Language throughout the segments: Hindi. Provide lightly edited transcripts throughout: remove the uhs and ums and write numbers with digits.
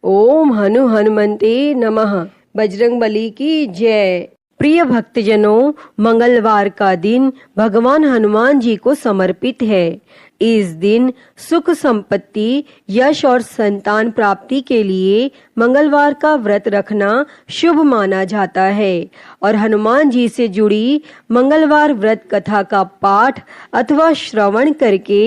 ओम हनुमन्ते नमः। बजरंगबली की जय। प्रिय भक्तजनों, मंगलवार का दिन भगवान हनुमान जी को समर्पित है। इस दिन सुख संपत्ति, यश और संतान प्राप्ति के लिए मंगलवार का व्रत रखना शुभ माना जाता है और हनुमान जी से जुड़ी मंगलवार व्रत कथा का पाठ अथवा श्रवण करके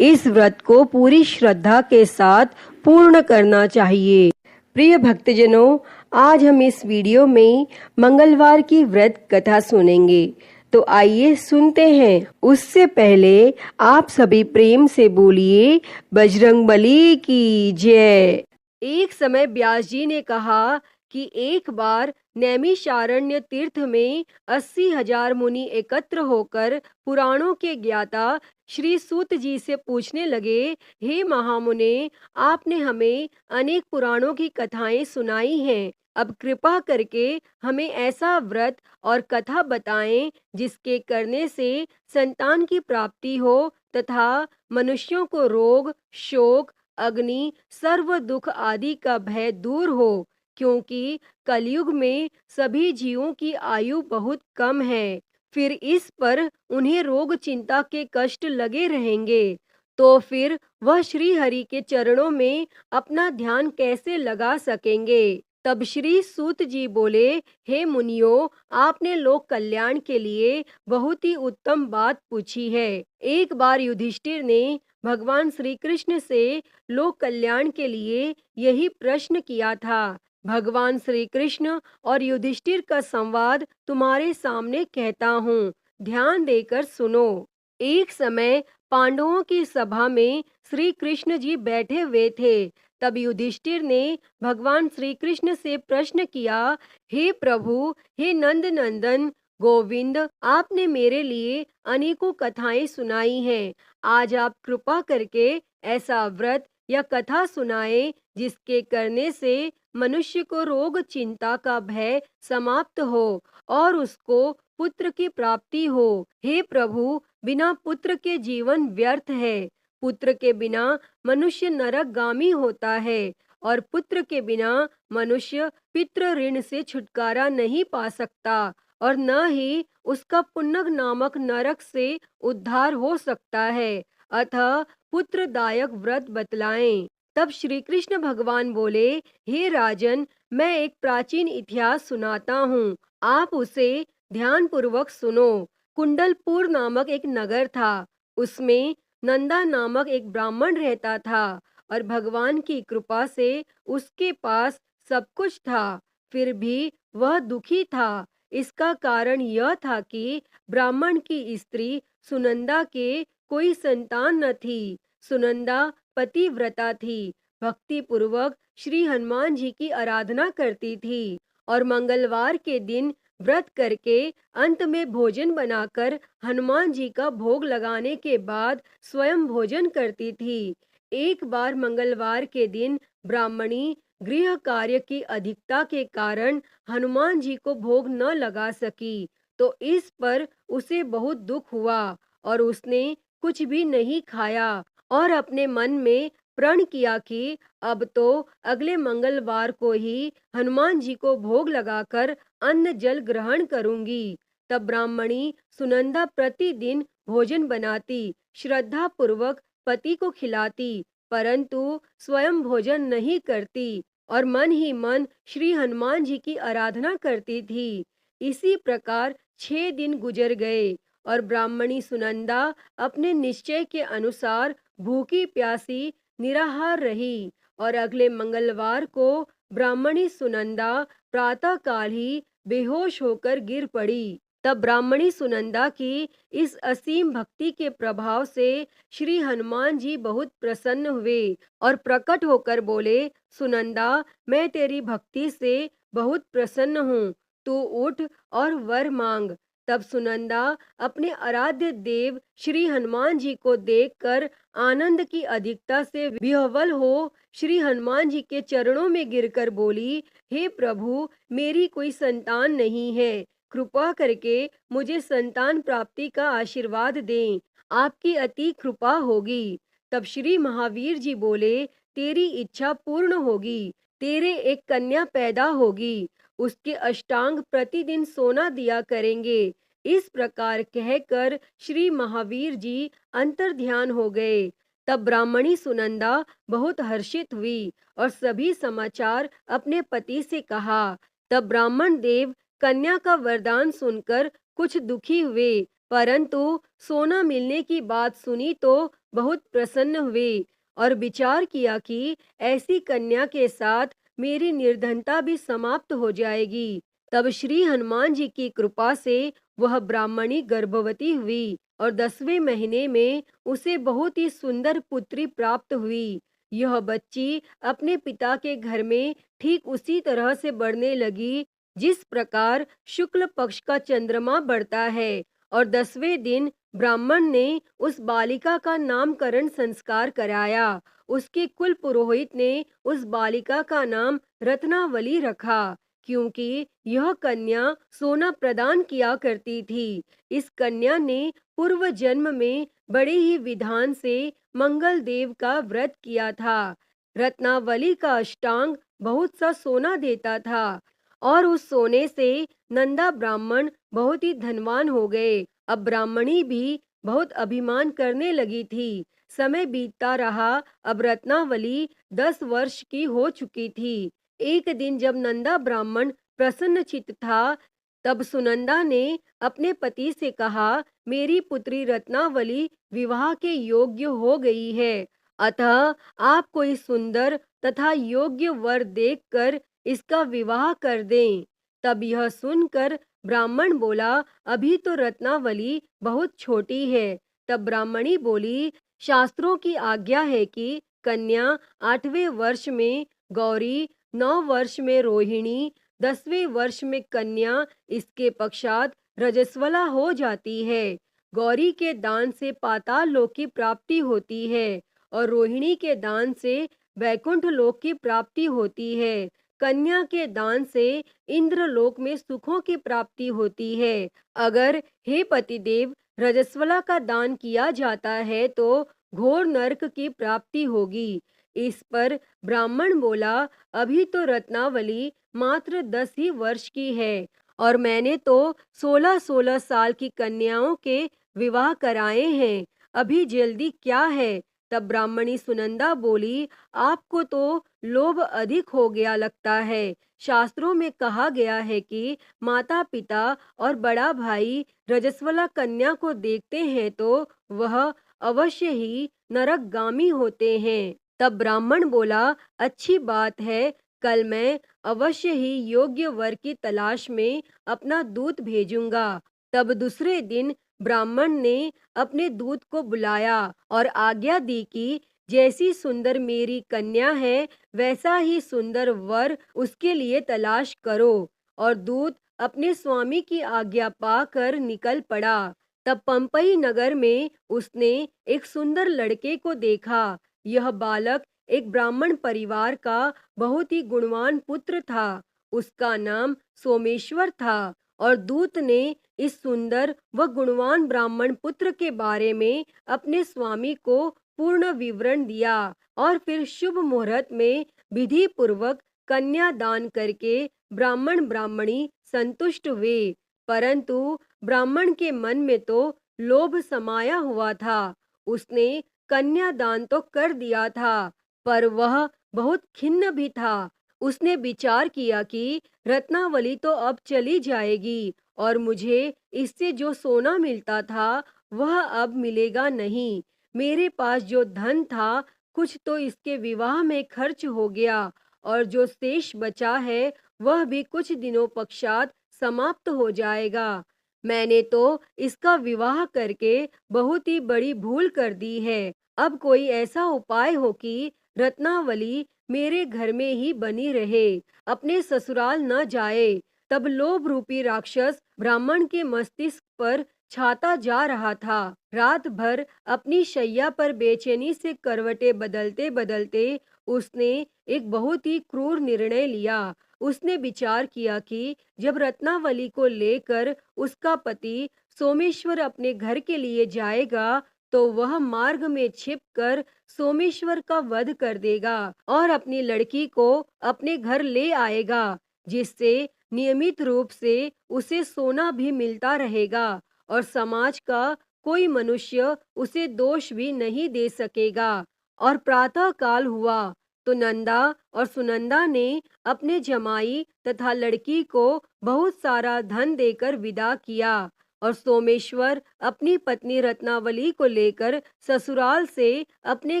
इस व्रत को पूरी श्रद्धा के साथ पूर्ण करना चाहिए। प्रिय भक्तजनों, आज हम इस वीडियो में मंगलवार की व्रत कथा सुनेंगे, तो आइए सुनते हैं। उससे पहले आप सभी प्रेम से बोलिए बजरंगबली की जय। एक समय व्यास जी ने कहा कि एक बार नैमिषारण्य तीर्थ में 80,000 मुनि एकत्र होकर पुराणों के ज्ञाता श्री सूत जी से पूछने लगे, हे महामुने, आपने हमें अनेक पुराणों की कथाएं सुनाई हैं। अब कृपा करके हमें ऐसा व्रत और कथा बताएं जिसके करने से संतान की प्राप्ति हो तथा मनुष्यों को रोग, शोक, अग्नि, सर्व दुख आदि का भय दूर हो, क्योंकि कलयुग में सभी जीवों की आयु बहुत कम है। फिर इस पर उन्हें रोग चिंता के कष्ट लगे रहेंगे, तो फिर वह श्री हरि के चरणों में अपना ध्यान कैसे लगा सकेंगे। तब श्री सूत जी बोले, हे मुनियों, आपने लोक कल्याण के लिए बहुत ही उत्तम बात पूछी है। एक बार युधिष्ठिर ने भगवान श्री कृष्ण से लोक कल्याण के लिए यही प्रश्न किया था। भगवान श्री कृष्ण और युधिष्ठिर का संवाद तुम्हारे सामने कहता हूँ, ध्यान देकर सुनो। एक समय पांडवों की सभा में श्री कृष्ण जी बैठे हुए थे। तब युधिष्ठिर ने भगवान श्री कृष्ण से प्रश्न किया, हे प्रभु, हे नंद नंदन गोविंद, आपने मेरे लिए अनेकों कथाएं सुनाई हैं। आज आप कृपा करके ऐसा व्रत या कथा सुनाएं जिसके करने से मनुष्य को रोग चिंता का भय समाप्त हो और उसको पुत्र की प्राप्ति हो। हे प्रभु, बिना पुत्र के जीवन व्यर्थ है। पुत्र के बिना मनुष्य नरकगामी होता है और पुत्र के बिना मनुष्य पितृ ऋण से छुटकारा नहीं पा सकता और न ही उसका पुण्य नामक नरक से उद्धार हो सकता है। अतः पुत्रदायक व्रत बतलाएं। तब श्री कृष्ण भगवान बोले, हे राजन, मैं एक प्राचीन इतिहास सुनाता हूँ, आप उसे ध्यान पूर्वक सुनो। कुंडलपुर नामक एक नगर था। उसमें नंदा नामक एक ब्राह्मण रहता था और भगवान की कृपा से उसके पास सब कुछ था। फिर भी वह दुखी था। इसका कारण यह था कि ब्राह्मण की स्त्री सुनंदा के कोई संतान न थी। सुनंदा पतिव्रता थी, भक्ति पूर्वक श्री हनुमान जी की आराधना करती थी और मंगलवार के दिन व्रत करके अंत में भोजन बनाकर हनुमान जी का भोग लगाने के बाद स्वयं भोजन करती थी। एक बार मंगलवार के दिन ब्राह्मणी गृह कार्य की अधिकता के कारण हनुमान जी को भोग न लगा सकी, तो इस पर उसे बहुत दुख हुआ और उसने कुछ भी नहीं खाया और अपने मन में प्रण किया कि अब तो अगले मंगलवार को ही हनुमान जी को भोग लगाकर अन्न जल ग्रहण करूंगी। तब ब्राह्मणी सुनंदा प्रतिदिन भोजन बनाती, श्रद्धा पूर्वक पति को खिलाती, परंतु स्वयं भोजन नहीं करती और मन ही मन श्री हनुमान जी की आराधना करती थी। इसी प्रकार 6 दिन गुजर गए और ब्राह्मणी सुनंदा अपने निश्चय के अनुसार भूखी प्यासी निराहार रही और अगले मंगलवार को ब्राह्मणी सुनंदा प्रातःकाल ही बेहोश होकर गिर पड़ी। तब ब्राह्मणी सुनंदा की इस असीम भक्ति के प्रभाव से श्री हनुमान जी बहुत प्रसन्न हुए और प्रकट होकर बोले, सुनंदा, मैं तेरी भक्ति से बहुत प्रसन्न हूँ, तू उठ और वर मांग। तब सुनंदा अपने आराध्य देव श्री हनुमान जी को देखकर आनंद की अधिकता से विह्वल हो श्री हनुमान जी के चरणों में गिरकर बोली, हे प्रभु, मेरी कोई संतान नहीं है, कृपा करके मुझे संतान प्राप्ति का आशीर्वाद दें, आपकी अति कृपा होगी। तब श्री महावीर जी बोले, तेरी इच्छा पूर्ण होगी, तेरे एक कन्या पैदा होगी, उसके अष्टांग प्रतिदिन सोना दिया करेंगे। इस प्रकार कहकर श्री महावीर जी अंतर्ध्यान हो गए। तब ब्राह्मणी सुनंदा बहुत हर्षित हुई और सभी समाचार अपने पति से कहा। तब ब्राह्मण देव कन्या का वरदान सुनकर कुछ दुखी हुए, परंतु सोना मिलने की बात सुनी तो बहुत प्रसन्न हुए और विचार किया कि ऐसी कन्या के साथ मेरी निर्धनता भी समाप्त हो जाएगी। तब श्री हनुमान जी की कृपा से वह ब्राह्मणी गर्भवती हुई और 10वें महीने में उसे बहुत ही सुंदर पुत्री प्राप्त हुई। यह बच्ची अपने पिता के घर में ठीक उसी तरह से बढ़ने लगी जिस प्रकार शुक्ल पक्ष का चंद्रमा बढ़ता है। और 10वें दिन ब्राह्मण ने उस बालिका का नामकरण संस्कार कराया। उसके कुल पुरोहित ने उस बालिका का नाम रत्नावली रखा, क्योंकि यह कन्या सोना प्रदान किया करती थी। इस कन्या ने पूर्व जन्म में बड़े ही विधान से मंगल देव का व्रत किया था। रत्नावली का अष्टांग बहुत सा सोना देता था और उस सोने से नंदा ब्राह्मण बहुत ही धनवान हो गए। अब ब्राह्मणी भी बहुत अभिमान करने लगी थी। समय बीतता रहा। अब रत्नावली 10 वर्ष की हो चुकी थी। एक दिन जब नंदा ब्राह्मण प्रसन्न चित्त था, तब सुनंदा ने अपने पति से कहा, मेरी पुत्री रत्नावली विवाह के योग्य हो गई है, अतः आप कोई सुंदर तथा योग्य वर देखकर इसका विवाह कर दें। तब यह सुनकर ब्राह्मण बोला, अभी तो रत्नावली बहुत छोटी है। तब ब्राह्मणी बोली, शास्त्रों की आज्ञा है कि कन्या 8वें वर्ष में गौरी, 9 वर्ष में रोहिणी, 10वें वर्ष में कन्या, इसके पश्चात रजस्वला हो जाती है। गौरी के दान से पाताल लोक की प्राप्ति होती है और रोहिणी के दान से वैकुंठ लोक की प्राप्ति होती है। कन्या के दान से इंद्रलोक में सुखों की प्राप्ति होती है। अगर हे पतिदेव रजस्वला का दान किया जाता है तो घोर नरक की प्राप्ति होगी। इस पर ब्राह्मण बोला, अभी तो रत्नावली मात्र 10 ही वर्ष की है और मैंने तो 16-16 साल की कन्याओं के विवाह कराए हैं, अभी जल्दी क्या है। तब ब्राह्मणी सुनंदा बोली, आपको तो लोभ अधिक हो गया लगता है। शास्त्रों में कहा गया है कि माता पिता और बड़ा भाई रजस्वला कन्या को देखते हैं तो वह अवश्य ही नरकगामी होते हैं। तब ब्राह्मण बोला, अच्छी बात है, कल मैं अवश्य ही योग्य वर की तलाश में अपना दूत भेजूंगा। तब दूसरे दिन ब्राह्मण ने अपने दूत को बुलाया और आज्ञा दी कि जैसी सुंदर मेरी कन्या है वैसा ही सुंदर वर उसके लिए तलाश करो। और दूत अपने स्वामी की आज्ञा पाकर निकल पड़ा। तब पंपई नगर में उसने एक सुंदर लड़के को देखा। यह बालक एक ब्राह्मण परिवार का बहुत ही गुणवान पुत्र था। उसका नाम सोमेश्वर था और दूत ने इस सुंदर व गुणवान ब्राह्मण पुत्र के बारे में अपने स्वामी को पूर्ण विवरण दिया और फिर शुभ मुहूर्त में विधि पूर्वक कन्या दान करके ब्राह्मण ब्राह्मणी संतुष्ट हुए। परंतु ब्राह्मण के मन में तो लोभ समाया हुआ था। उसने कन्या दान तो कर दिया था, पर वह बहुत खिन्न भी था। उसने विचार किया कि रत्नावली तो अब चली जाएगी और मुझे इससे जो सोना मिलता था वह अब मिलेगा नहीं। मेरे पास जो धन था कुछ तो इसके विवाह में खर्च हो गया और जो शेष बचा है वह भी कुछ दिनों पश्चात समाप्त हो जाएगा। मैंने तो इसका विवाह करके बहुत ही बड़ी भूल कर दी है। अब कोई ऐसा उपाय हो कि रत्नावली मेरे घर में ही बनी रहे, अपने ससुराल न जाए। तब लोभ रूपी राक्षस ब्राह्मण के मस्तिष्क पर छाता जा रहा था। रात भर अपनी शैया पर बेचैनी से करवटें बदलते बदलते उसने एक बहुत ही क्रूर निर्णय लिया। उसने विचार किया कि जब रत्नावली को लेकर उसका पति सोमेश्वर अपने घर के लिए जाएगा तो वह मार्ग में छिपकर सोमेश्वर का वध कर देगा और अपनी लड़की को अपने घर ले आएगा, जिससे नियमित रूप से उसे सोना भी मिलता रहेगा और समाज का कोई मनुष्य उसे दोष भी नहीं दे सकेगा। और प्रातः काल हुआ तो नंदा और सुनंदा ने अपने जमाई तथा लड़की को बहुत सारा धन देकर विदा किया और सोमेश्वर अपनी पत्नी रत्नावली को लेकर ससुराल से अपने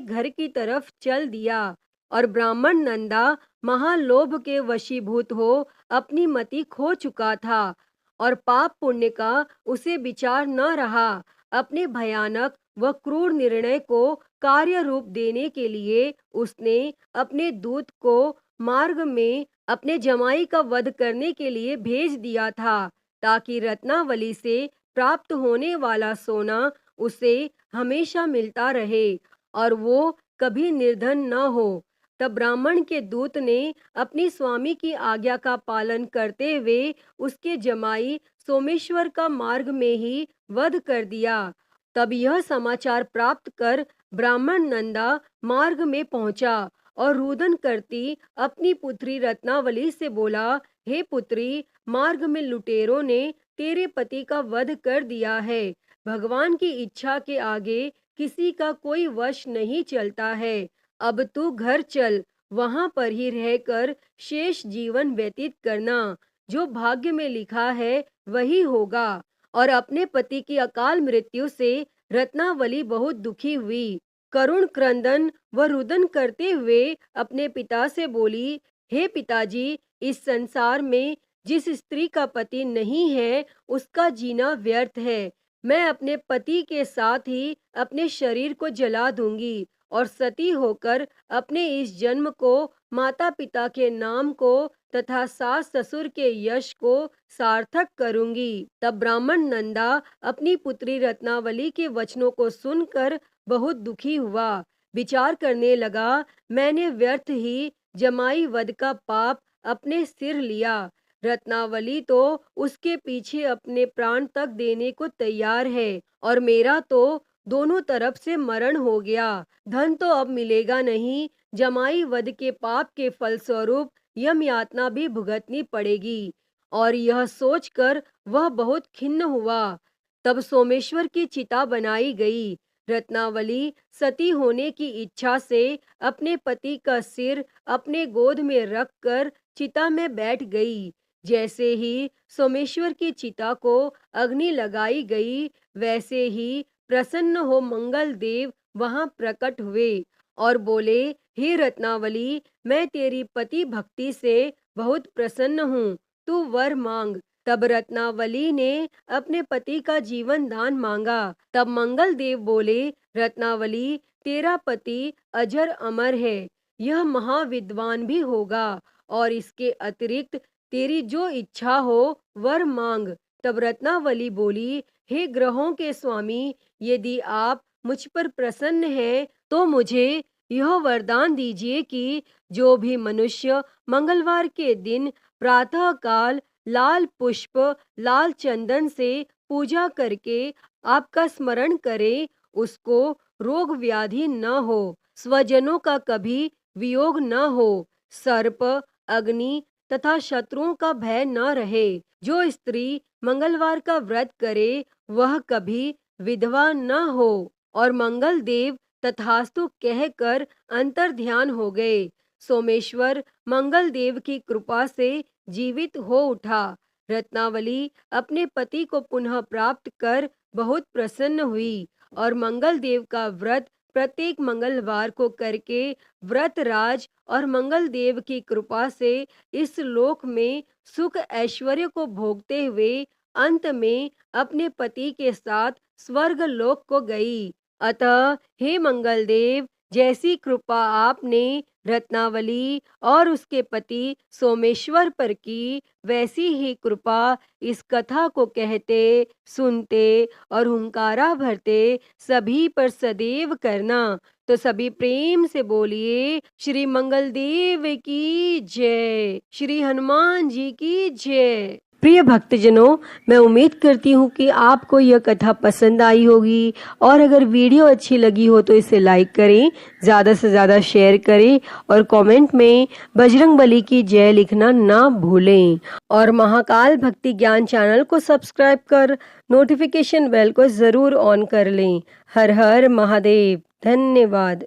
घर की तरफ चल दिया। और ब्राह्मण नंदा महालोभ के वशीभूत हो अपनी मति खो चुका था और पाप पुण्य का उसे विचार न रहा। अपने भयानक व क्रूर निर्णय को कार्य रूप देने के लिए उसने अपने दूत को मार्ग में अपने जमाई का वध करने के लिए भेज दिया था, ताकि रत्नावली से प्राप्त होने वाला सोना उसे हमेशा मिलता रहे और वो कभी निर्धन न हो। तब ब्राह्मण के दूत ने अपनी स्वामी की आज्ञा का पालन करते हुए उसके जमाई सोमेश्वर का मार्ग में ही वध कर दिया। तब यह समाचार प्राप्त कर ब्राह्मण नंदा मार्ग में पहुंचा और रुदन करती अपनी पुत्री रत्नावली से बोला, हे पुत्री, मार्ग में लुटेरों ने तेरे पति का वध कर दिया है। भगवान की इच्छा के आगे किसी का कोई वश नहीं चलता है। अब तू घर चल, वहां पर ही रहकर शेष जीवन व्यतीत करना। जो भाग्य में लिखा है वही होगा। और अपने पति की अकाल मृत्यु से रत्नावली बहुत दुखी हुई। करुण क्रंदन व रुदन करते हुए अपने पिता से बोली, हे पिताजी, इस संसार में जिस स्त्री का पति नहीं है उसका जीना व्यर्थ है। मैं अपने पति के साथ ही अपने शरीर को जला दूंगी और सती होकर अपने इस जन्म को, माता पिता के नाम को तथा सास ससुर के यश को सार्थक करूंगी। तब ब्राह्मण नंदा अपनी पुत्री रत्नावली के वचनों को सुनकर बहुत दुखी हुआ। विचार करने लगा, मैंने व्यर्थ ही जमाई वध का पाप अपने सिर लिया। रत्नावली तो उसके पीछे अपने प्राण तक देने को तैयार है और मेरा तो दोनों तरफ से मरण हो गया। धन तो अब मिलेगा नहीं, जमाई वध के पाप के फलस्वरूप यम यातना भी भुगतनी पड़ेगी। और यह सोचकर वह बहुत खिन्न हुआ। तब सोमेश्वर की चिता बनाई गई। रत्नावली सती होने की इच्छा से अपने पति का सिर अपने गोद में रखकर चिता में बैठ गई। जैसे ही सोमेश्वर की चिता को अग्नि लगाई गई, वैसे ही प्रसन्न हो मंगल देव वहां प्रकट हुए और बोले, हे रत्नावली, मैं तेरी पति भक्ति से बहुत प्रसन्न हूँ, तू वर मांग। तब रत्नावली ने अपने पति का जीवन दान मांगा। तब मंगल देव बोले, रत्नावली, तेरा पति अजर अमर है, यह महाविद्वान भी होगा और इसके अतिरिक्त तेरी जो इच्छा हो वर मांग। तब रत्नावली बोली, हे ग्रहों के स्वामी, यदि आप मुझ पर प्रसन्न हैं तो मुझे यह वरदान दीजिए कि जो भी मनुष्य मंगलवार के दिन प्रातः काल लाल पुष्प लाल चंदन से पूजा करके आपका स्मरण करे, उसको रोग व्याधि न हो, स्वजनों का कभी वियोग न हो, सर्प अग्नि तथा शत्रुओं का भय न रहे। जो स्त्री मंगलवार का व्रत करे वह कभी विधवा न हो। और मंगल देव तथास्तु कहकर अंतर ध्यान हो गए। सोमेश्वर मंगल देव की कृपा से जीवित हो उठा। रत्नावली अपने पति को पुनः प्राप्त कर बहुत प्रसन्न हुई और मंगल देव का व्रत प्रत्येक मंगलवार को करके व्रत राज और मंगल देव की कृपा से इस लोक में सुख ऐश्वर्य को भोगते हुए अंत में अपने पति के साथ स्वर्ग लोक को गई। अतः हे मंगल देव, जैसी कृपा आपने रत्नावली और उसके पति सोमेश्वर पर की, वैसी ही कृपा इस कथा को कहते, सुनते और हुंकारा भरते सभी पर सदैव करना। तो सभी प्रेम से बोलिए, श्री मंगल देव की जय, श्री हनुमान जी की जय। प्रिय भक्तजनों, मैं उम्मीद करती हूँ कि आपको यह कथा पसंद आई होगी और अगर वीडियो अच्छी लगी हो तो इसे लाइक करें, ज़्यादा से ज़्यादा शेयर करें और कमेंट में बजरंग बली की जय लिखना ना भूलें और महाकाल भक्ति ज्ञान चैनल को सब्सक्राइब कर नोटिफिकेशन बेल को ज़रूर ऑन कर लें। हर हर महादेव। धन्यवाद।